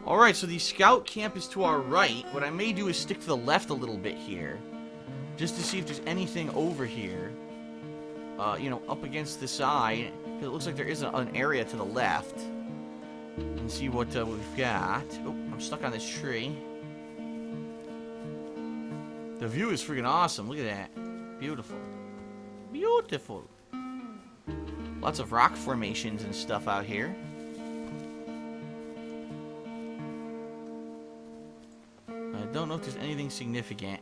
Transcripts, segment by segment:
Alright, so the scout camp is to our right. What I may do is stick to the left a little bit here. Just to see if there's anything over here. You know, up against the side. It looks like there is an area to the left. And see what we've got. Oh, I'm stuck on this tree. The view is freaking awesome. Look at that. Beautiful. Beautiful. Lots of rock formations and stuff out here. I don't know if there's anything significant.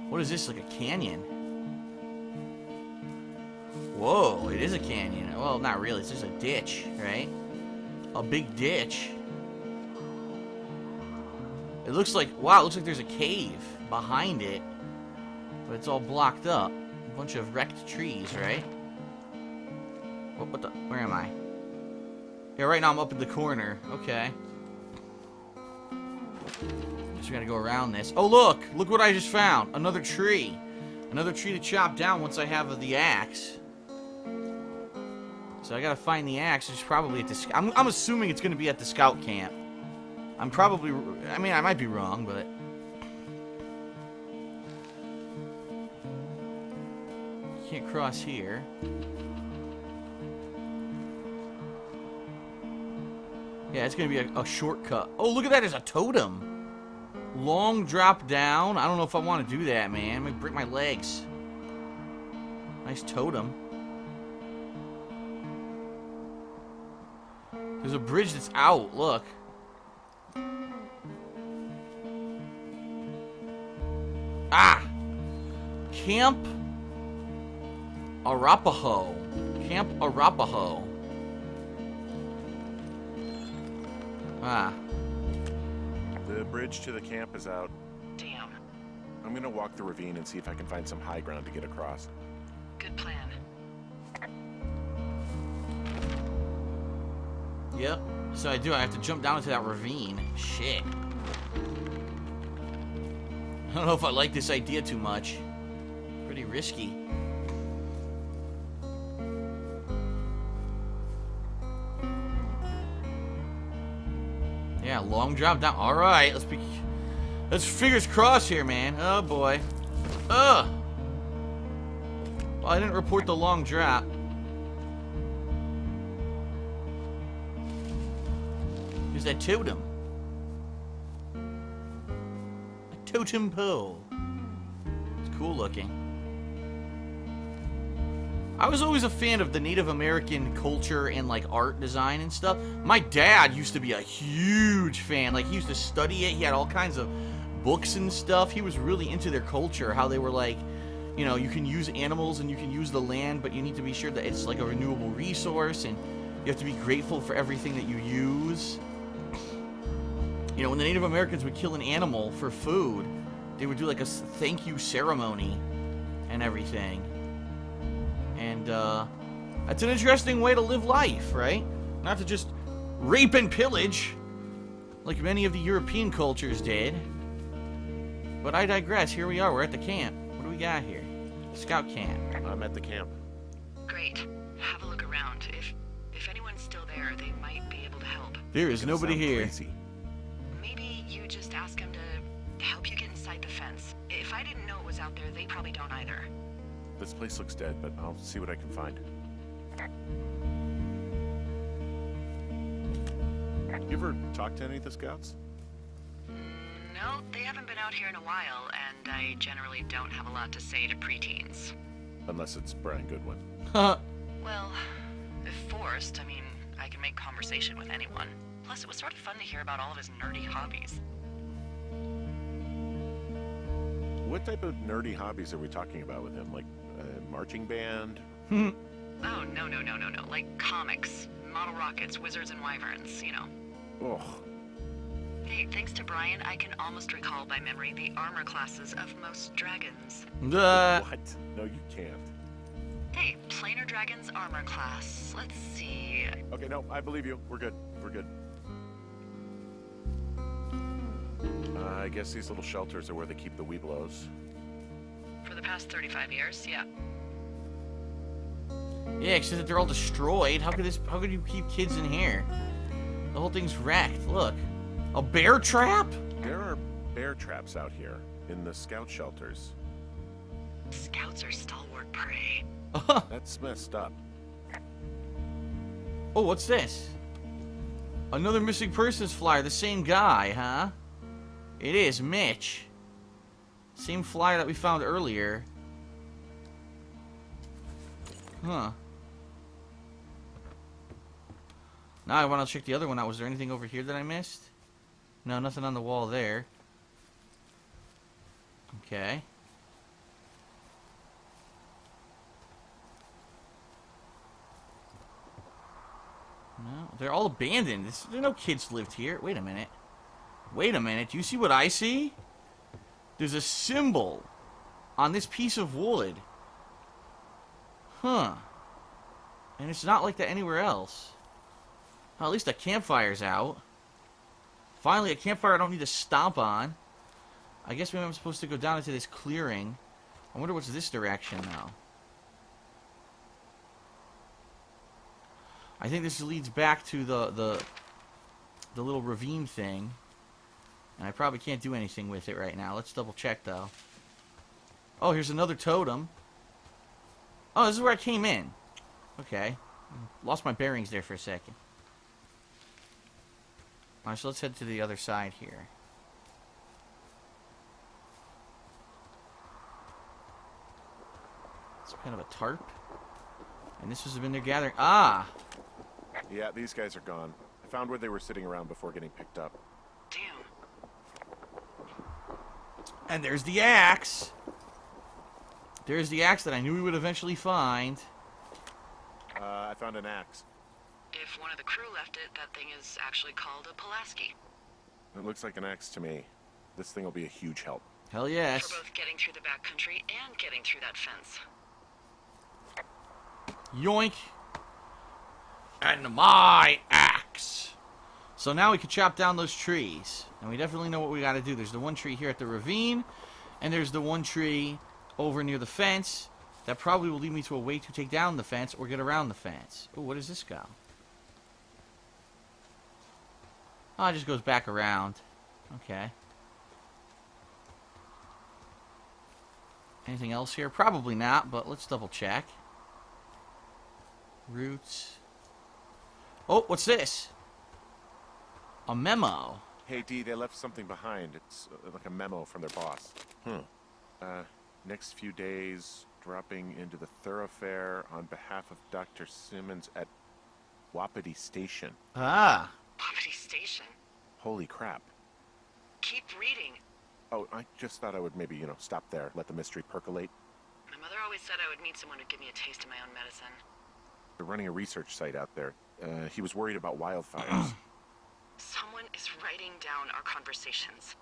What is this, like a canyon? Whoa, it is a canyon. Well, not really. It's just a ditch, right? A big ditch. It looks like, wow, it looks like there's a cave behind it. But it's all blocked up. A bunch of wrecked trees, right? What the, where am I? Yeah, right now I'm up in the corner. Okay. Just gotta go around this. Oh, look! Look what I just found. Another tree. Another tree to chop down once I have the axe. So I gotta find the axe. It's probably at the... I'm assuming it's gonna be at the scout camp. I'm probably... I mean, I might be wrong, but... Can't cross here. Yeah, it's gonna be a shortcut. Oh, look at that! There's a totem. Long drop down. I don't know if I want to do that, man. I might break my legs. Nice totem. There's a bridge that's out. Look. Ah! Camp Arapaho. Camp Arapaho. Ah. The bridge to the camp is out. Damn. I'm gonna walk the ravine and see if I can find some high ground to get across. Good plan. Yep. So I do. I have to jump down into that ravine. Shit. I don't know if I like this idea too much. Pretty risky. Yeah, long drop down. All right, let's fingers crossed here, man. Oh boy. Ugh. Well, I didn't report the long drop. Here's that totem. A totem pole. It's cool looking. I was always a fan of the Native American culture and like art design and stuff. My dad used to be a huge fan. Like he used to study it. He had all kinds of books and stuff. He was really into their culture, how they were like, you know, you can use animals and you can use the land, but you need to be sure that it's like a renewable resource and you have to be grateful for everything that you use. You know, when the Native Americans would kill an animal for food, they would do like a thank you ceremony and everything. And that's an interesting way to live life, right? Not to just rape and pillage like many of the European cultures did. But I digress. Here we are. We're at the camp. What do we got here? Scout camp. I'm at the camp. Great. Have a look around. If anyone's still there, they might be able to help. There is nobody here. Crazy. Maybe you just ask them to help you get inside the fence. If I didn't know it was out there, they probably don't either. This place looks dead, but I'll see what I can find. You ever talk to any of the scouts? No, they haven't been out here in a while, and I generally don't have a lot to say to preteens. Unless it's Brian Goodwin. Well, if forced, I mean, I can make conversation with anyone. Plus, it was sort of fun to hear about all of his nerdy hobbies. What type of nerdy hobbies are we talking about with him? Like a marching band? Oh, no. Like comics, model rockets, wizards and wyverns, you know. Oh. Hey, thanks to Brian, I can almost recall by memory the armor classes of most dragons. What? No, you can't. Hey, planar dragons armor class. Let's see. Okay, no, I believe you. We're good. We're good. I guess these little shelters are where they keep the Weeblos. For the past 35 years, yeah. Yeah, except that they're all destroyed. How could you keep kids in here? The whole thing's wrecked. Look. A bear trap? There are bear traps out here in the scout shelters. Scouts are stalwart prey. That's messed up. Oh, what's this? Another missing persons flyer. The same guy, huh? It is, Mitch. Same flyer that we found earlier. Huh. Now I want to check the other one out. Was there anything over here that I missed? No, nothing on the wall there. Okay. No, they're all abandoned. There are no kids lived here. Wait a minute. Wait a minute. Do you see what I see? There's a symbol on this piece of wood. Huh. And it's not like that anywhere else. Well, at least a campfire's out. Finally, a campfire I don't need to stomp on. I guess maybe I'm supposed to go down into this clearing. I wonder what's this direction now. I think this leads back to the little ravine thing. And I probably can't do anything with it right now. Let's double check, though. Oh, here's another totem. Oh, this is where I came in. Okay. Lost my bearings there for a second. Alright, so let's head to the other side here. It's kind of a tarp. And this has been their gathering. Ah! Yeah, these guys are gone. I found where they were sitting around before getting picked up. Damn. And there's the axe. There's the axe that I knew we would eventually find. I found an axe. If one of the crew left it, that thing is actually called a Pulaski. It looks like an axe to me. This thing will be a huge help. Hell yes. For both getting through the backcountry and getting through that fence. Yoink. And my axe. So now we can chop down those trees. And we definitely know what we gotta do. There's the one tree here at the ravine. And there's the one tree over near the fence. That probably will lead me to a way to take down the fence or get around the fence. Oh, what does this go? Oh, it just goes back around. Okay. Anything else here? Probably not, but let's double check. Roots. Oh, what's this? A memo. Hey, D, they left something behind. It's like a memo from their boss. Next few days, dropping into the thoroughfare on behalf of Dr. Simmons at Wapiti Station. Ah. Poverty Station. Holy crap. Keep reading. Oh, I just thought I would maybe, stop there, let the mystery percolate. My mother always said I would meet someone who'd give me a taste of my own medicine. They're running a research site out there. He was worried about wildfires. Someone is writing down our conversations.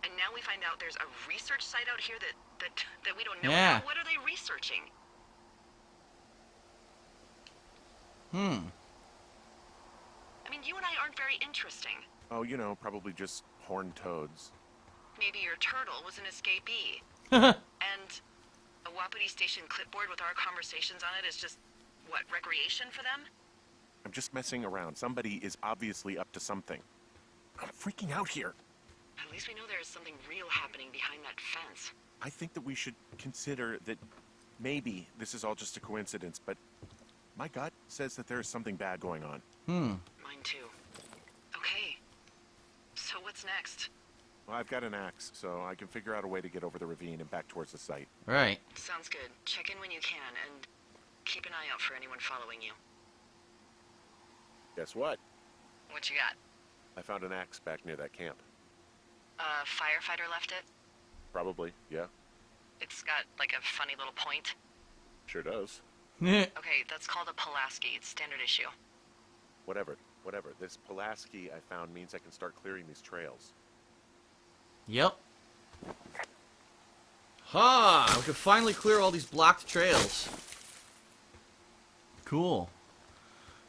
And now we find out there's a research site out here that we don't know Yeah. about. What are they researching? Hmm. I mean, you and I aren't very interesting. Oh, probably just horned toads. Maybe your turtle was an escapee. And a Wapiti Station clipboard with our conversations on it is just, what, recreation for them? I'm just messing around. Somebody is obviously up to something. I'm freaking out here. At least we know there is something real happening behind that fence. I think that we should consider that maybe this is all just a coincidence, but my gut says that there is something bad going on. Mine too. Okay. So what's next? Well, I've got an axe, so I can figure out a way to get over the ravine and back towards the site. Right. Sounds good. Check in when you can, and keep an eye out for anyone following you. Guess what? What you got? I found an axe back near that camp. A firefighter left it? Probably, yeah. It's got, like, a funny little point. Sure does. Okay, that's called a Pulaski. It's standard issue. Whatever. This Pulaski I found means I can start clearing these trails. Yep. Ha! We can finally clear all these blocked trails. Cool.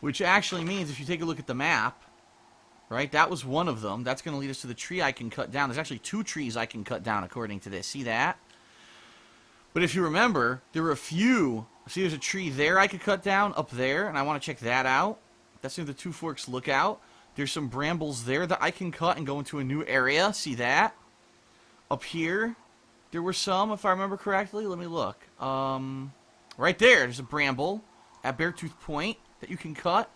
Which actually means if you take a look at the map, right, that was one of them. That's going to lead us to the tree I can cut down. There's actually 2 trees I can cut down according to this. See that? But if you remember, there were a few See, there's a tree there I could cut down, up there, and I want to check that out. That's near the Two Forks Lookout. There's some brambles there that I can cut and go into a new area. See that? Up here, there were some, if I remember correctly. Let me look. Right there's a bramble at Beartooth Point that you can cut.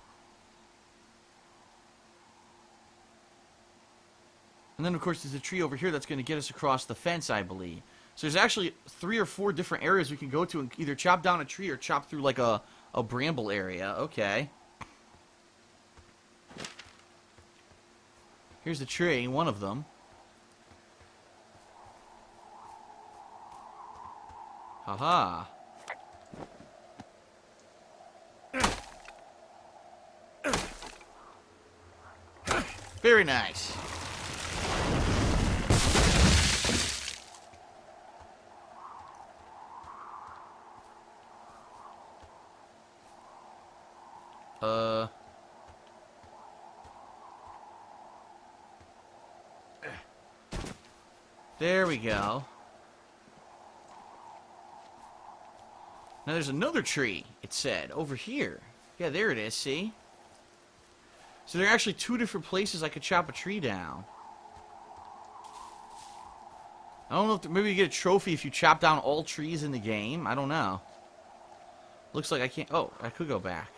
And then, of course, there's a tree over here that's going to get us across the fence, I believe. So there's actually 3 or 4 different areas we can go to and either chop down a tree or chop through, like, a bramble area. Okay. Here's the tree, one of them. Haha. Very nice. There we go. Now there's another tree, it said, over here. Yeah, there it is, see? So there are actually 2 different places I could chop a tree down. I don't know if maybe you get a trophy if you chop down all trees in the game. I don't know. Looks like I can't... Oh, I could go back.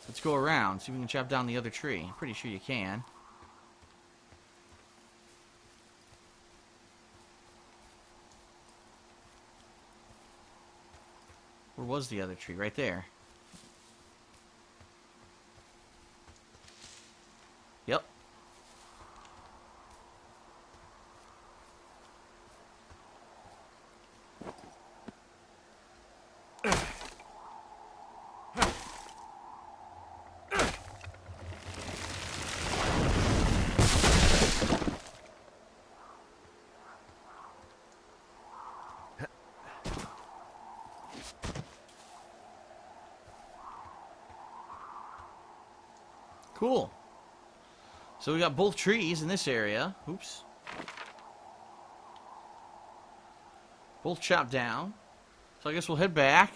Let's go around, see if we can chop down the other tree. I'm pretty sure you can. Where was the other tree? Right there. Yep. Cool. So we got both trees in this area. Oops. Both chopped down. So I guess we'll head back.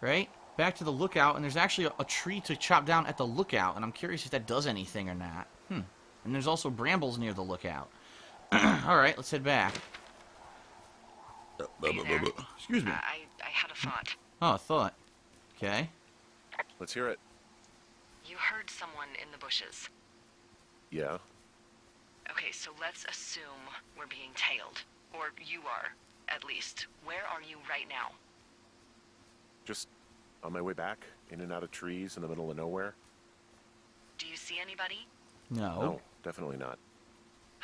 Right? Back to the lookout. And there's actually a tree to chop down at the lookout. And I'm curious if that does anything or not. And there's also brambles near the lookout. Alright, let's head back. Excuse me. I had a thought. Oh, a thought. Okay. Let's hear it. You heard someone in the bushes. Yeah. Okay, so let's assume we're being tailed. Or you are, at least. Where are you right now? Just on my way back, in and out of trees in the middle of nowhere. Do you see anybody? No. No, definitely not.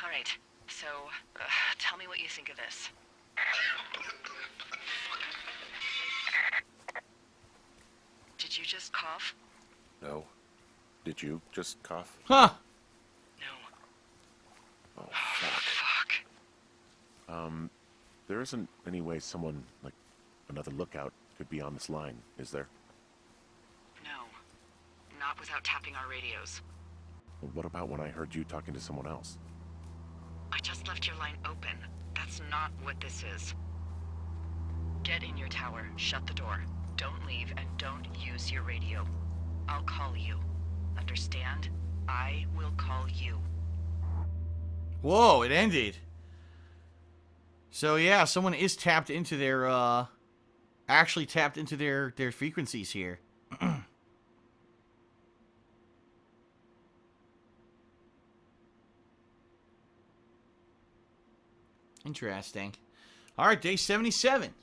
All right, so tell me what you think of this. Did you just cough? No. Did you just cough? Huh. No. Oh, fuck. Fuck. There isn't any way someone, like, another lookout could be on this line, is there? No. Not without tapping our radios. Well, what about when I heard you talking to someone else? I just left your line open. That's not what this is. Get in your tower, shut the door. Don't leave and don't use your radio. I'll call you. Understand? I will call you. Whoa, it ended. So yeah, someone is tapped into their, actually tapped into their frequencies here. Interesting. Alright, day 77.